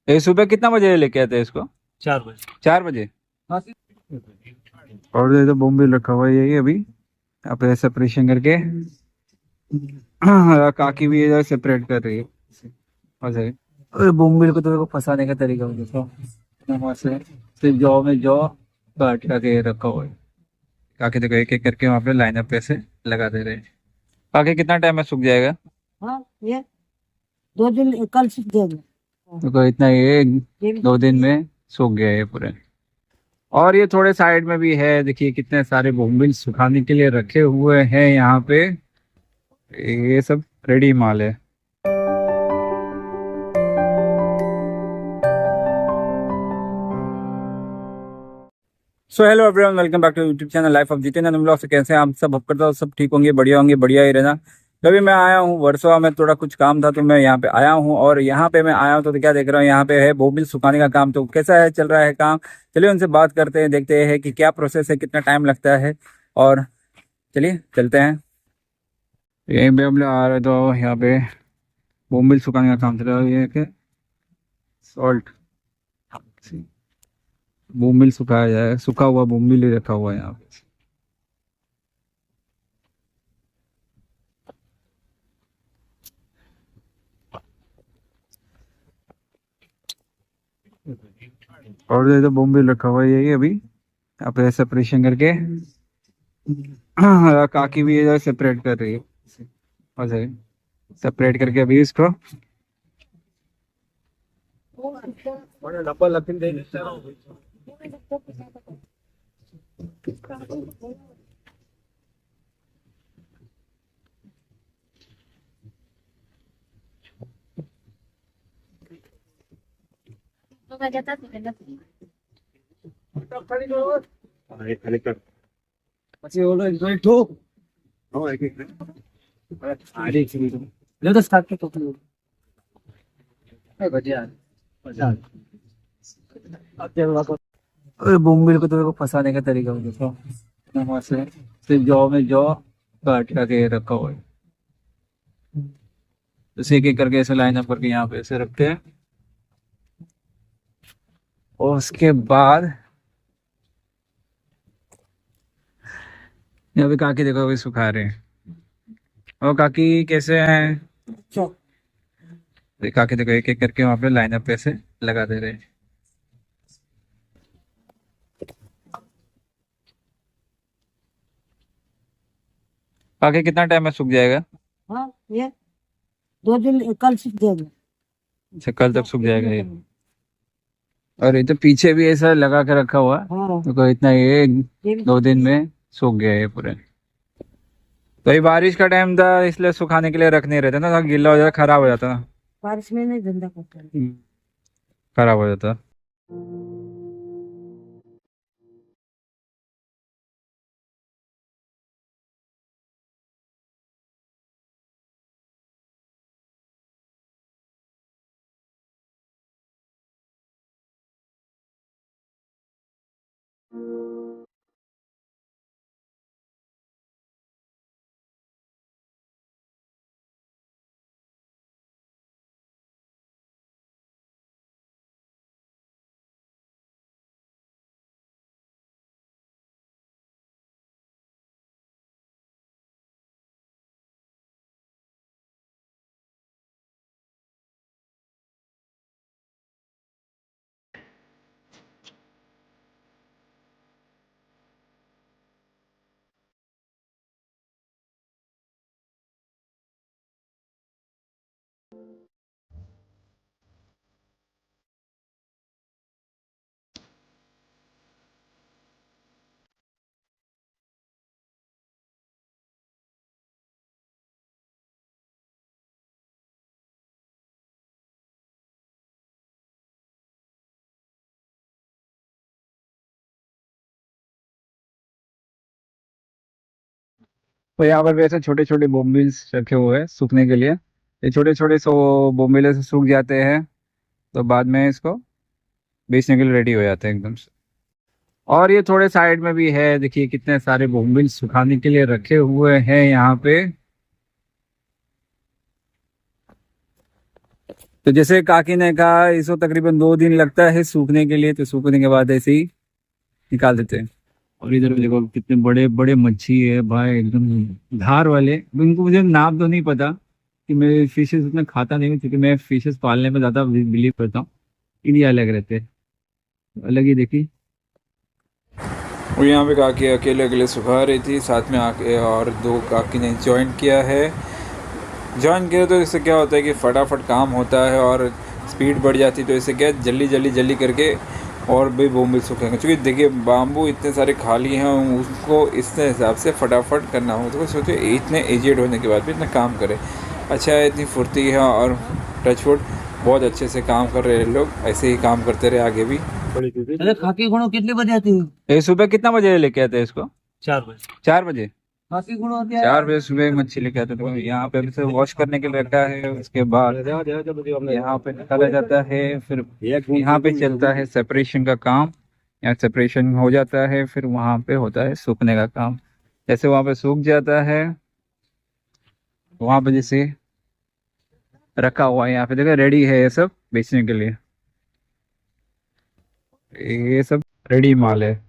ये सुबह कितना बजे लेके आते हैं इसको? 4 बजे। 4 बजे। हाँ। और ये तो बोम्बिल रखा हुआ है यही अभी यहाँ पे सेपरेशन करके। हाँ, काकी भी इधर सेपरेट कर रही है। अच्छा, अरे बोम्बिल को तो देखो फंसाने का तरीका भी देखो। नमक से सिर्फ जौ में जौ काट के रखा हुआ है। काकी देखो एक एक करके वहाँ पे लाइनअप पे से लगा दे रहे हैं। काकी कितना टाइम में सूख जाएगा? हाँ, ये 2 दिन कल से दे दो। देखो इतना ये ये भी 2 दिन में सूख गया ये पूरे। और ये थोड़े साइड में भी है, देखिए कितने सारे बोम्बिल सुखाने के लिए रखे हुए हैं यहाँ पे। ये सब रेडी माल है। So hello everyone, welcome back to YouTube channel life of Jitendra blog से। कैसे हैं आप सब? होप करता हूँ सब ठीक होंगे, बढ़िया होंगे, बढ़िया ही रहना। तभी मैं आया हूँ वर्सोवा में, थोड़ा कुछ काम था तो मैं यहाँ पे आया हूँ। और यहाँ पे मैं आया हूँ तो क्या देख रहा हूँ, यहाँ पे है बोबिल सुखाने का काम। तो कैसा है, चल रहा है काम? चलिए उनसे बात करते हैं, देखते हैं कि क्या प्रोसेस है, कितना टाइम लगता है। और चलिए चलते हैं। यहीं पे हम लोग आ रहे तो यहाँ पे बोबिल सुखाने का काम चल रहा है। ये कि सॉल्ट बोम्बिल सुखाया जाए, सूखा हुआ बोम्बिल ही रखा हुआ है यहाँ पे। और ये तो बोम्बिल रखा हुआ है यही अभी यहाँ पे सेपरेशन करके। हाँ, काकी भी इधर सेपरेट कर रही है। अच्छा, सेपरेट करके अभी इसको डब्बा लपिन दे देता है। अरे खाली कर। પછી ઓલો જોઈ ઠોક. હા એક એક. આડી છે તો. લે તો સ્ટાર્ટ તો તો. એ ભજીયા. મજા. અત્યારે વાકો. अरे बोम्बिल को तो देखो फंसाने का तरीका भी देखो। नमक से सिर्फ जौ में जौ काट के रखा हुआ है। जैसे एक एक करके ऐसे लाइन अप करके यहाँ पे ऐसे रखते हैं। और उसके बाद यहाँ पे काकी देखो अभी सुखा रहे हैं। और काकी कैसे हैं? काकी देखो एक एक करके वहाँ पे लाइन अप ऐसे लगा दे रहे हैं। काकी कितना टाइम में सूख जाएगा? हाँ, ये 2 दिन कल से दे दो। अच्छा, कल तक सूख जाएगा ये। और ये तो पीछे भी ऐसा लगा के रखा हुआ है। हाँ, तो इतना ये ये भी 2 दिन में सूख गया ये पूरे। तो ये बारिश का टाइम था इसलिए सुखाने के लिए रख नहीं रहता ना, तो गीला हो जाता, खराब हो जाता। बारिश में नहीं धंधा करता है। खराब हो जाता। तो यहाँ पर भी ऐसे छोटे छोटे बोम्बिल्स रखे हुए हैं सूखने के लिए। ये छोटे छोटे सो बोम्बिल से सूख जाते हैं तो बाद में इसको बेचने के लिए रेडी हो जाते हैं एकदम से। और ये थोड़े साइड में भी है, देखिए कितने सारे बोम्बिल सुखाने के लिए रखे हुए हैं यहाँ पे। तो जैसे काकी ने कहा इसको तकरीबन 2 दिन लगता है सूखने के लिए, तो सूखने के बाद ऐसे ही निकाल देते हैं। और इधर देखो कितने बड़े बड़े मच्छी है भाई, एकदम धार वाले। इनको मुझे नाम तो नहीं पता कि मैं फिशेस उतना खाता नहीं हूँ, क्योंकि मैं फिशेस पालने में ज़्यादा बिलीव करता हूँ। इन्हीं अलग रहते हैं, अलग ही देखी। और यहाँ पे काकी अकेले अकेले सुखा रही थी, साथ में आके और 2 काकी ने ज्वाइन किया है। ज्वाइन किया तो इससे क्या होता है कि फटाफट काम होता है और स्पीड बढ़ जाती है। तो इससे क्या जल्दी जल्दी जल्दी करके और भी बॉम्बे सूखेंगे, क्योंकि देखिए बाम्बू इतने सारे खाली हैं, उसको इस हिसाब से फटाफट करना हो। तो सोचो इतने एजेड होने के बाद भी इतना काम करे, अच्छा है, इतनी फुर्ती है और टचवुड बहुत अच्छे से काम कर रहे हैं लोग। ऐसे ही काम करते रहे आगे भी। अरे खाकी गुणों कितने बजे आती है? ये सुबह कितना बजे लेके आते हैं इसको? 4 बजे। 4 बजे? खाकी गुणों आती है 4 बजे सुबह मच्छी लेके आते हैं। तो यहाँ पे से वॉश करने के लिए रखा है, उसके बाद यहाँ पे निकाला जाता है, फिर यहाँ पे चलता है सेपरेशन का काम। यहाँ सेपरेशन हो जाता है, फिर वहाँ पे होता है सूखने का काम। जैसे वहाँ पे सूख जाता है, वहाँ पे जैसे रखा हुआ है, यहाँ पे देखो रेडी है ये सब बेचने के लिए। ये सब रेडी माल है।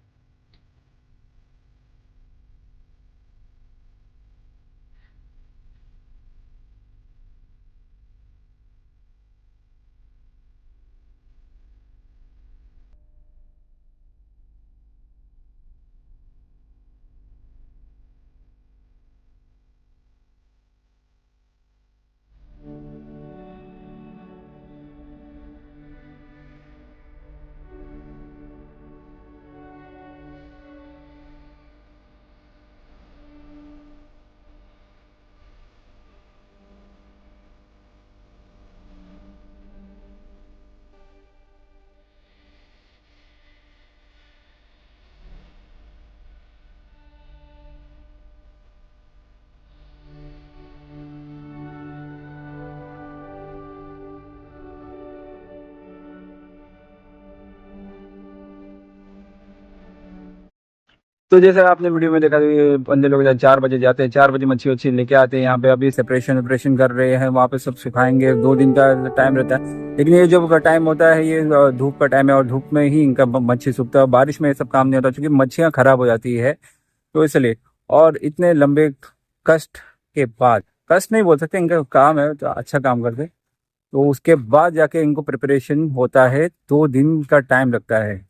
तो जैसे आपने वीडियो में देखा, ये बंदे लोग 4 बजे जाते हैं, 4 बजे मच्छी वच्छी लेके आते हैं यहाँ पे। अभी सेपरेशन वेपरेशन कर रहे हैं, वहाँ पे सब सुखाएंगे। 2 दिन का टाइम रहता है, लेकिन ये जो टाइम होता है ये धूप का टाइम है, और धूप में ही इनका मच्छी सूखता है। बारिश में ये सब काम नहीं होता, क्योंकि मच्छियाँ खराब हो जाती है, तो इसलिए। और इतने लंबे कष्ट के बाद, कष्ट नहीं बोल सकते, इनका काम है तो अच्छा काम करते, तो उसके बाद जाके इनको प्रिपरेशन होता है। 2 दिन का टाइम लगता है।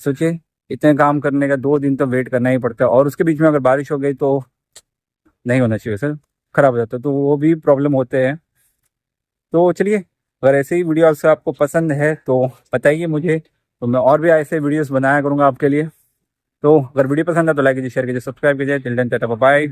सोचिए इतने काम करने का 2 दिन तो वेट करना ही पड़ता है, और उसके बीच में अगर बारिश हो गई तो नहीं होना चाहिए सर, खराब हो जाता है, तो वो भी प्रॉब्लम होते हैं। तो चलिए, अगर ऐसे ही वीडियो आपको पसंद है तो बताइए मुझे, तो मैं और भी ऐसे वीडियोस बनाया करूँगा आपके लिए। तो अगर वीडियो पसंद है तो लाइक कीजिए, शेयर कीजिए, सब्सक्राइब कीजिए। Till then tata bye bye.